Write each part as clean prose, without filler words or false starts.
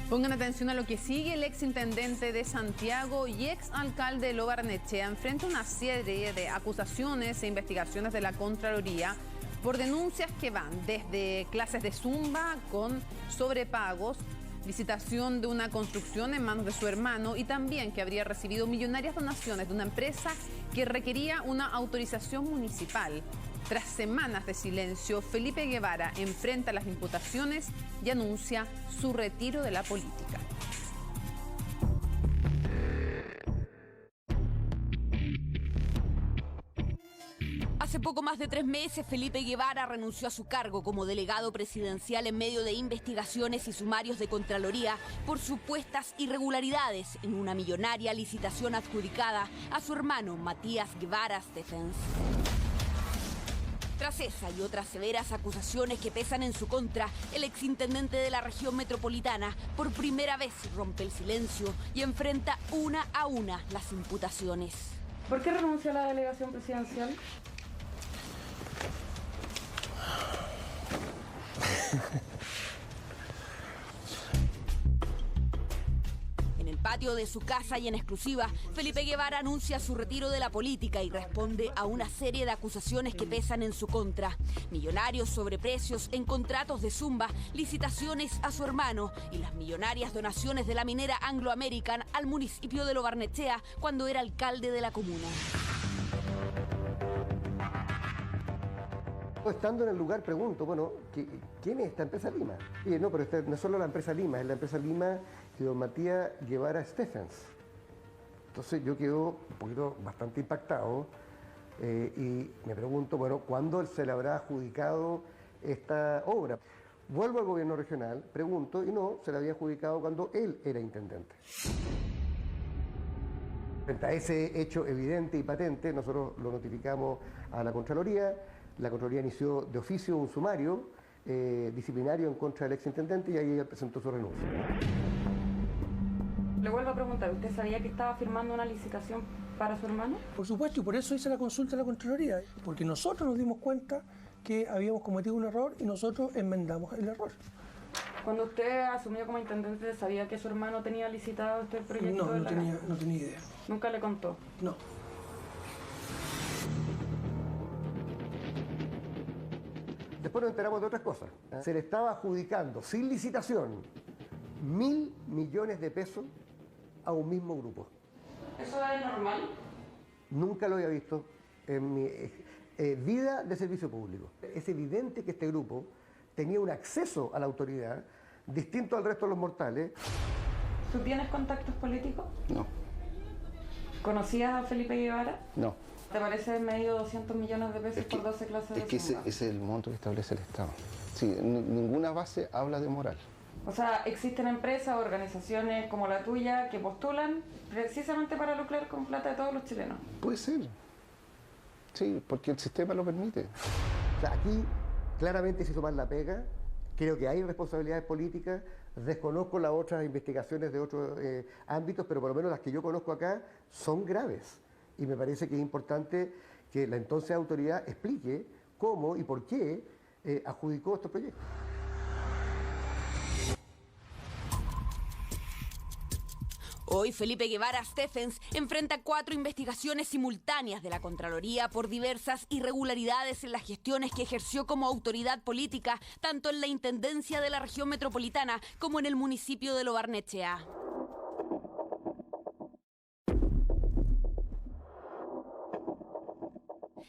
Pongan atención a lo que sigue. El exintendente de Santiago y exalcalde de Lo Barnechea enfrenta una serie de acusaciones e investigaciones de la Contraloría por denuncias que van desde clases de zumba con sobrepagos, licitación de una construcción en manos de su hermano y también que habría recibido millonarias donaciones de una empresa que requería una autorización municipal. Tras semanas de silencio, Felipe Guevara enfrenta las imputaciones y anuncia su retiro de la política. Hace poco más de 3 meses, Felipe Guevara renunció a su cargo como delegado presidencial en medio de investigaciones y sumarios de Contraloría por supuestas irregularidades en una millonaria licitación adjudicada a su hermano Matías Guevara Stephens. Tras esa y otras severas acusaciones que pesan en su contra, el exintendente de la región metropolitana por primera vez rompe el silencio y enfrenta una a una las imputaciones. ¿Por qué renunció a la delegación presidencial? En el patio de su casa y en exclusiva, Felipe Guevara anuncia su retiro de la política y responde a una serie de acusaciones que pesan en su contra. Millonarios sobreprecios en contratos de zumba, licitaciones a su hermano y las millonarias donaciones de la minera Anglo American al municipio de Lo Barnechea cuando era alcalde de la comuna. Estando en el lugar pregunto, bueno, ¿quién es esta empresa Lima? Y no, pero esta no es solo la empresa Lima, es la empresa Lima y don Matías Guevara Stephens. Entonces yo quedo un poquito bastante impactado y me pregunto, bueno, ¿cuándo se le habrá adjudicado esta obra? Vuelvo al gobierno regional, pregunto, y no, se le había adjudicado cuando él era intendente. Frente a ese hecho evidente y patente, nosotros lo notificamos a la Contraloría. La Contraloría inició de oficio un sumario disciplinario en contra del exintendente y ahí él presentó su renuncia. Le vuelvo a preguntar, ¿usted sabía que estaba firmando una licitación para su hermano? Por supuesto, y por eso hice la consulta a la Contraloría, porque nosotros nos dimos cuenta que habíamos cometido un error y nosotros enmendamos el error. Cuando usted asumió como intendente, ¿sabía que su hermano tenía licitado este proyecto? No tenía idea. ¿Nunca le contó? No. Después nos enteramos de otras cosas. Se le estaba adjudicando, sin licitación, 1.000 millones de pesos a un mismo grupo. ¿Eso es normal? Nunca lo había visto en mi vida de servicio público. Es evidente que este grupo tenía un acceso a la autoridad distinto al resto de los mortales. ¿Tú tienes contactos políticos? No. ¿Conocías a Felipe Guevara? No. ¿Te parece medio 200 millones de pesos por 12 clases de zumba? Es que ese es el monto que establece el Estado. Sí, ninguna base habla de moral. O sea, existen empresas o organizaciones como la tuya que postulan precisamente para lucrar con plata de todos los chilenos. Puede ser. Sí, porque el sistema lo permite. O sea, aquí claramente se hizo mal la pega. Creo que hay responsabilidades políticas. Desconozco las otras investigaciones de otros ámbitos, pero por lo menos las que yo conozco acá son graves. Y me parece que es importante que la entonces autoridad explique cómo y por qué adjudicó estos proyectos. Hoy Felipe Guevara Stephens enfrenta 4 investigaciones simultáneas de la Contraloría por diversas irregularidades en las gestiones que ejerció como autoridad política, tanto en la Intendencia de la región metropolitana como en el municipio de Lo Barnechea.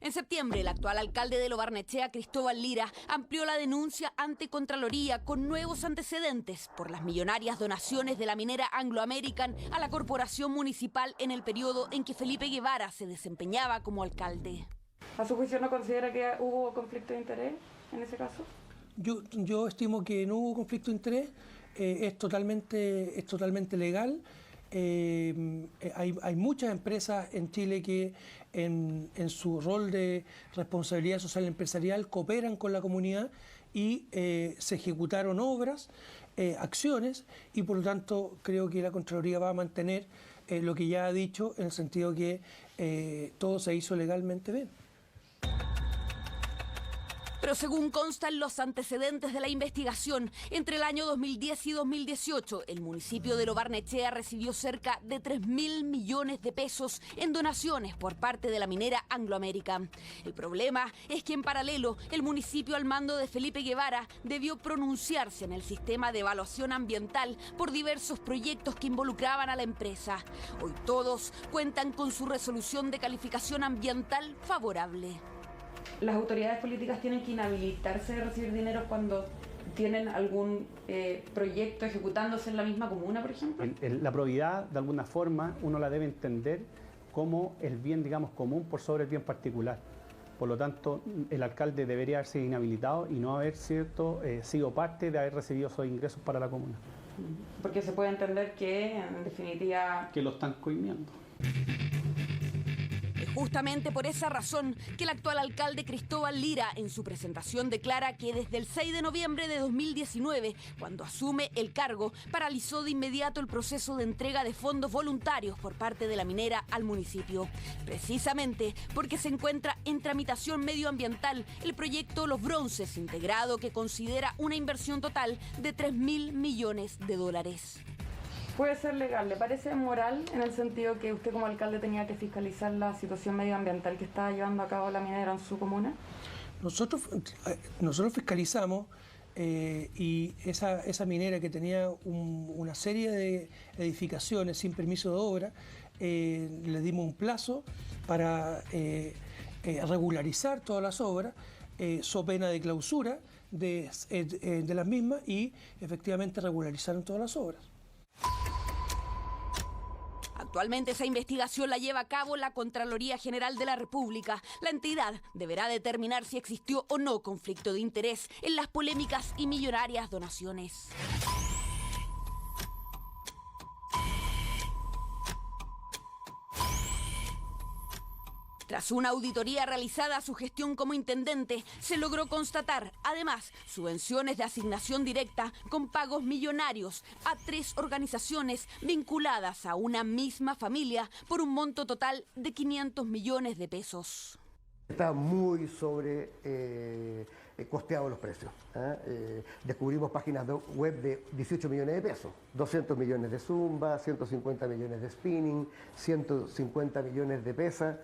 En septiembre, el actual alcalde de Lo Barnechea, Cristóbal Lira, amplió la denuncia ante Contraloría con nuevos antecedentes por las millonarias donaciones de la minera Anglo American a la corporación municipal en el periodo en que Felipe Guevara se desempeñaba como alcalde. ¿A su juicio no considera que hubo conflicto de interés en ese caso? Yo estimo que no hubo conflicto de interés, es totalmente legal. Hay muchas empresas en Chile que en su rol de responsabilidad social empresarial cooperan con la comunidad y se ejecutaron obras, acciones, y por lo tanto creo que la Contraloría va a mantener lo que ya ha dicho, en el sentido que todo se hizo legalmente bien. Pero según constan los antecedentes de la investigación, entre el año 2010 y 2018, el municipio de Lo Barnechea recibió cerca de 3.000 millones de pesos en donaciones por parte de la minera Anglo American. El problema es que en paralelo, el municipio al mando de Felipe Guevara debió pronunciarse en el sistema de evaluación ambiental por diversos proyectos que involucraban a la empresa. Hoy todos cuentan con su resolución de calificación ambiental favorable. Las autoridades políticas tienen que inhabilitarse de recibir dinero cuando tienen algún proyecto ejecutándose en la misma comuna, por ejemplo. La probidad, de alguna forma, uno la debe entender como el bien, digamos, común por sobre el bien particular. Por lo tanto, el alcalde debería haber sido inhabilitado y no haber sido parte de haber recibido esos ingresos para la comuna. Porque se puede entender que, en definitiva... Que lo están coimiendo. Justamente por esa razón que el actual alcalde Cristóbal Lira en su presentación declara que desde el 6 de noviembre de 2019, cuando asume el cargo, paralizó de inmediato el proceso de entrega de fondos voluntarios por parte de la minera al municipio. Precisamente porque se encuentra en tramitación medioambiental el proyecto Los Bronces integrado, que considera una inversión total de 3.000 millones de dólares. Puede ser legal, ¿le parece moral en el sentido que usted como alcalde tenía que fiscalizar la situación medioambiental que estaba llevando a cabo la minera en su comuna? Nosotros fiscalizamos y esa minera que tenía una serie de edificaciones sin permiso de obra, le dimos un plazo para regularizar todas las obras, so pena de clausura de las mismas, y efectivamente regularizaron todas las obras. Actualmente esa investigación la lleva a cabo la Contraloría General de la República. La entidad deberá determinar si existió o no conflicto de interés en las polémicas y millonarias donaciones. Tras una auditoría realizada a su gestión como intendente, se logró constatar, además, subvenciones de asignación directa con pagos millonarios a 3 organizaciones vinculadas a una misma familia por un monto total de 500 millones de pesos. Está muy costeados los precios. Descubrimos páginas web de 18 millones de pesos, 200 millones de zumba, 150 millones de spinning, 150 millones de pesa,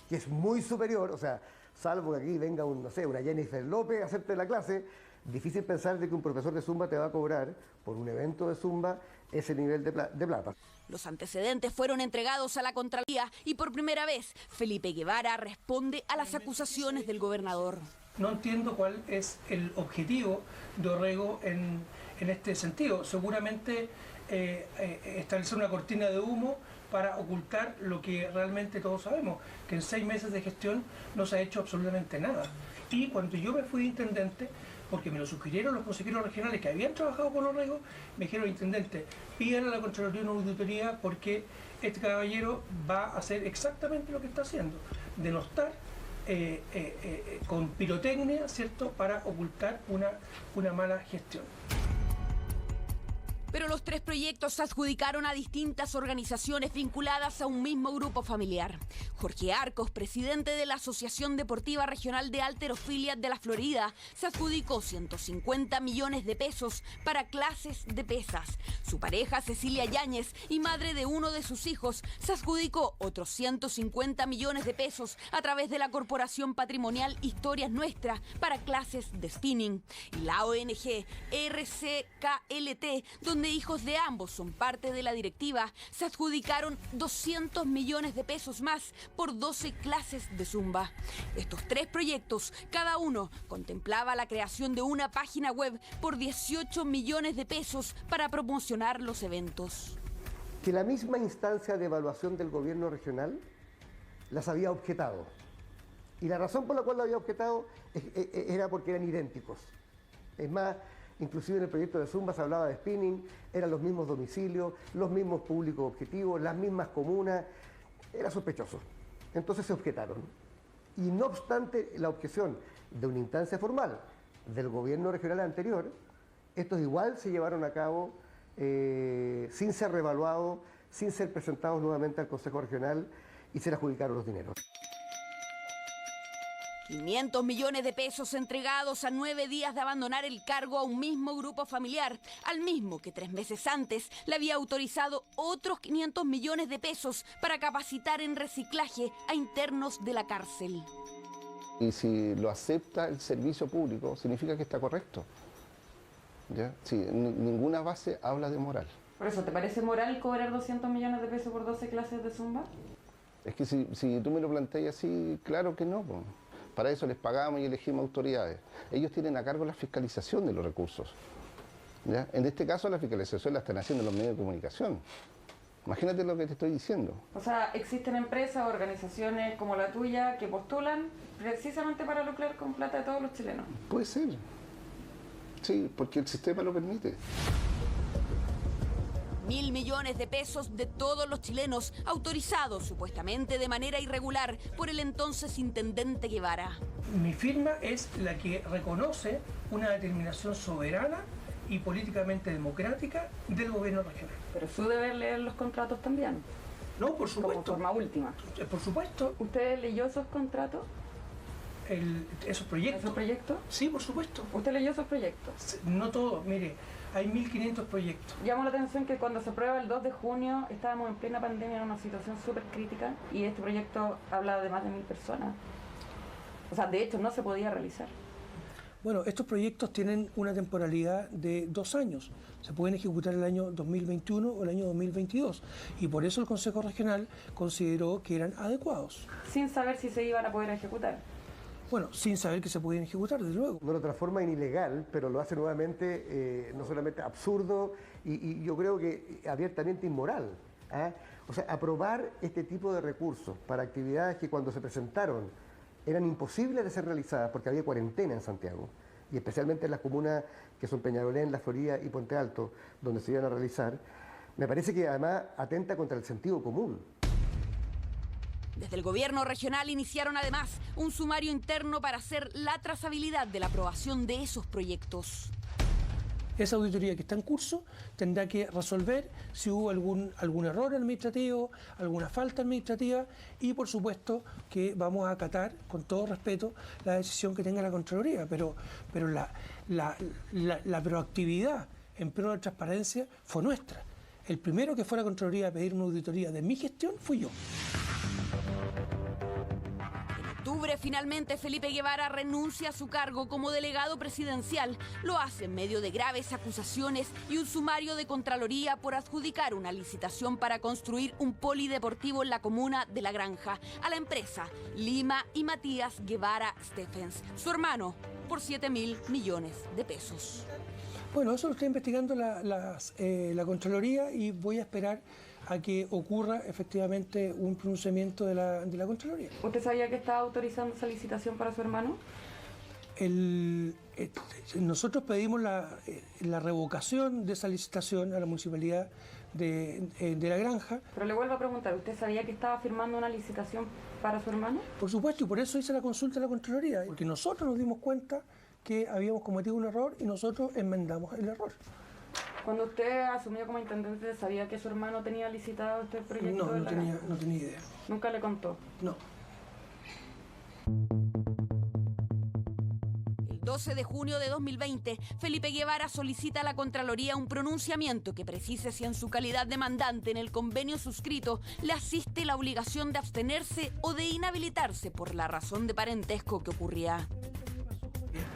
que es muy superior, o sea, salvo que aquí venga una Jennifer López a hacerte la clase, difícil pensar de que un profesor de zumba te va a cobrar por un evento de zumba ese nivel de plata. Los antecedentes fueron entregados a la Contraloría y por primera vez Felipe Guevara responde a las acusaciones del gobernador. No entiendo cuál es el objetivo de Orrego en este sentido. Seguramente establecer una cortina de humo para ocultar lo que realmente todos sabemos, que en 6 meses de gestión no se ha hecho absolutamente nada. Y cuando yo me fui de intendente, porque me lo sugirieron los consejeros regionales que habían trabajado con Orrego, me dijeron: intendente, pídale a la Contraloría una auditoría porque este caballero va a hacer exactamente lo que está haciendo, denostar con pirotecnia, ¿cierto?, para ocultar una mala gestión. Pero los 3 proyectos se adjudicaron a distintas organizaciones vinculadas a un mismo grupo familiar. Jorge Arcos, presidente de la Asociación Deportiva Regional de Halterofilia de la Florida, se adjudicó 150 millones de pesos para clases de pesas. Su pareja, Cecilia Yáñez, y madre de uno de sus hijos, se adjudicó otros 150 millones de pesos a través de la Corporación Patrimonial Historias Nuestras para clases de spinning. Y la ONG RCKLT, donde hijos de ambos son parte de la directiva, se adjudicaron 200 millones de pesos más por 12 clases de zumba. Estos 3 proyectos, cada uno contemplaba la creación de una página web por 18 millones de pesos para promocionar los eventos. Que la misma instancia de evaluación del gobierno regional las había objetado. Y la razón por la cual la había objetado era porque eran idénticos. Es más, inclusive en el proyecto de Zumba se hablaba de spinning, eran los mismos domicilios, los mismos públicos objetivos, las mismas comunas, era sospechoso. Entonces se objetaron. Y no obstante la objeción de una instancia formal del gobierno regional anterior, estos igual se llevaron a cabo sin ser reevaluados, sin ser presentados nuevamente al Consejo Regional, y se le adjudicaron los dineros. 500 millones de pesos entregados a 9 días de abandonar el cargo a un mismo grupo familiar, al mismo que 3 meses antes le había autorizado otros 500 millones de pesos para capacitar en reciclaje a internos de la cárcel. Y si lo acepta el servicio público, significa que está correcto. ¿Ya? Sí, ninguna base habla de moral. Por eso, ¿te parece moral cobrar 200 millones de pesos por 12 clases de zumba? Es que si tú me lo planteas así, claro que no. Po. Para eso les pagamos y elegimos autoridades. Ellos tienen a cargo la fiscalización de los recursos. ¿Ya? En este caso la fiscalización la están haciendo los medios de comunicación. Imagínate lo que te estoy diciendo. O sea, existen empresas, organizaciones como la tuya que postulan precisamente para lucrar con plata de todos los chilenos. Puede ser. Sí, porque el sistema lo permite. 1.000 millones de pesos de todos los chilenos, autorizados supuestamente de manera irregular por el entonces intendente Guevara. Mi firma es la que reconoce una determinación soberana y políticamente democrática del gobierno regional. Pero su deber leer los contratos también. No, por supuesto. Como forma última. Por supuesto. ¿Usted leyó esos contratos? ¿Esos proyectos? ¿Esos proyectos? Sí, por supuesto. ¿Usted leyó esos proyectos? No todos, mire, hay 1.500 proyectos. Llamó la atención que cuando se aprueba el 2 de junio estábamos en plena pandemia en una situación súper crítica y este proyecto habla de más de 1.000 personas. O sea, de hecho no se podía realizar. Bueno, estos proyectos tienen una temporalidad de 2 años. Se pueden ejecutar el año 2021 o el año 2022. Y por eso el Consejo Regional consideró que eran adecuados. Sin saber si se iban a poder ejecutar. Bueno, sin saber que se podían ejecutar, desde luego. No lo transforma en ilegal, pero lo hace nuevamente no solamente absurdo y yo creo que abiertamente inmoral. ¿Ah? O sea, aprobar este tipo de recursos para actividades que cuando se presentaron eran imposibles de ser realizadas porque había cuarentena en Santiago, y especialmente en las comunas que son Peñalolén, La Florida y Puente Alto, donde se iban a realizar, me parece que además atenta contra el sentido común. Desde el gobierno regional iniciaron además un sumario interno para hacer la trazabilidad de la aprobación de esos proyectos. Esa auditoría que está en curso tendrá que resolver si hubo algún error administrativo, alguna falta administrativa y por supuesto que vamos a acatar con todo respeto la decisión que tenga la Contraloría, pero la proactividad en pro de la transparencia fue nuestra. El primero que fue a la Contraloría a pedir una auditoría de mi gestión fui yo. En octubre, finalmente, Felipe Guevara renuncia a su cargo como delegado presidencial. Lo hace en medio de graves acusaciones y un sumario de Contraloría por adjudicar una licitación para construir un polideportivo en la comuna de La Granja a la empresa Lima y Matías Guevara Stephens, su hermano, por 7.000 millones de pesos. Bueno, eso lo está investigando la Contraloría y voy a esperar a que ocurra efectivamente un pronunciamiento de la Contraloría. ¿Usted sabía que estaba autorizando esa licitación para su hermano? Nosotros pedimos la revocación de esa licitación a la Municipalidad de La Granja. Pero le vuelvo a preguntar, ¿usted sabía que estaba firmando una licitación para su hermano? Por supuesto, y por eso hice la consulta a la Contraloría, porque nosotros nos dimos cuenta que habíamos cometido un error y nosotros enmendamos el error. Cuando usted asumió como intendente, ¿sabía que su hermano tenía licitado este proyecto? No tenía idea. ¿Nunca le contó? No. El 12 de junio de 2020, Felipe Guevara solicita a la Contraloría un pronunciamiento que precise si en su calidad de mandante en el convenio suscrito le asiste la obligación de abstenerse o de inhabilitarse por la razón de parentesco que ocurría.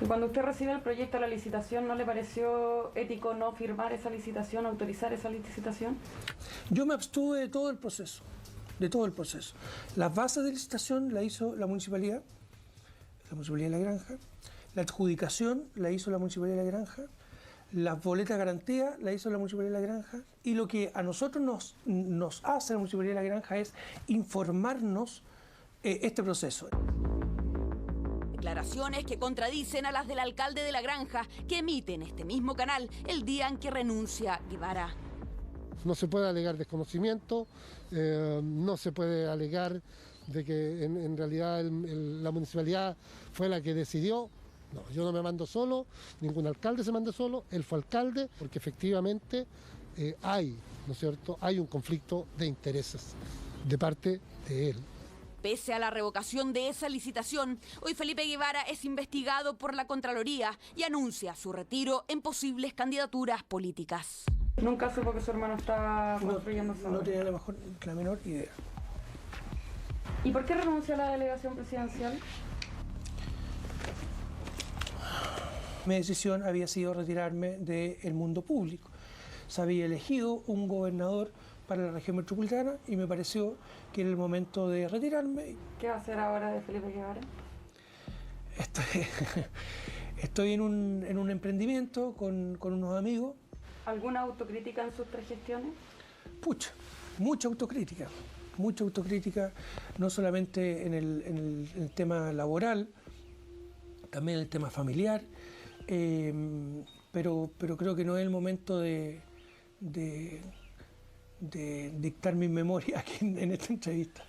Y cuando usted recibe el proyecto de la licitación, ¿no le pareció ético no firmar esa licitación, autorizar esa licitación? Yo me abstuve de todo el proceso, Las bases de licitación la hizo la Municipalidad de La Granja, la adjudicación la hizo la Municipalidad de La Granja, las boletas de garantía la hizo la Municipalidad de La Granja, y lo que a nosotros nos hace la Municipalidad de La Granja es informarnos este proceso. Declaraciones que contradicen a las del alcalde de La Granja, que emite en este mismo canal el día en que renuncia Guevara. No se puede alegar desconocimiento, no se puede alegar de que en realidad la municipalidad fue la que decidió. No, yo no me mando solo, ningún alcalde se manda solo, él fue alcalde, porque efectivamente hay, ¿no es cierto?, hay un conflicto de intereses de parte de él. Pese a la revocación de esa licitación, hoy Felipe Guevara es investigado por la Contraloría y anuncia su retiro en posibles candidaturas políticas. Nunca supo que su hermano estaba construyendo su obra. No tenía la menor idea. ¿Y por qué renunció a la delegación presidencial? Mi decisión había sido retirarme del mundo público. Se había elegido un gobernador para la región metropolitana y me pareció que era el momento de retirarme. ¿Qué va a hacer ahora de Felipe Guevara? Estoy en un emprendimiento con unos amigos. ¿Alguna autocrítica en sus 3 gestiones? Pucha, mucha autocrítica, no solamente en el tema laboral, también en el tema familiar, pero creo que no es el momento de dictar mis memorias aquí en esta entrevista.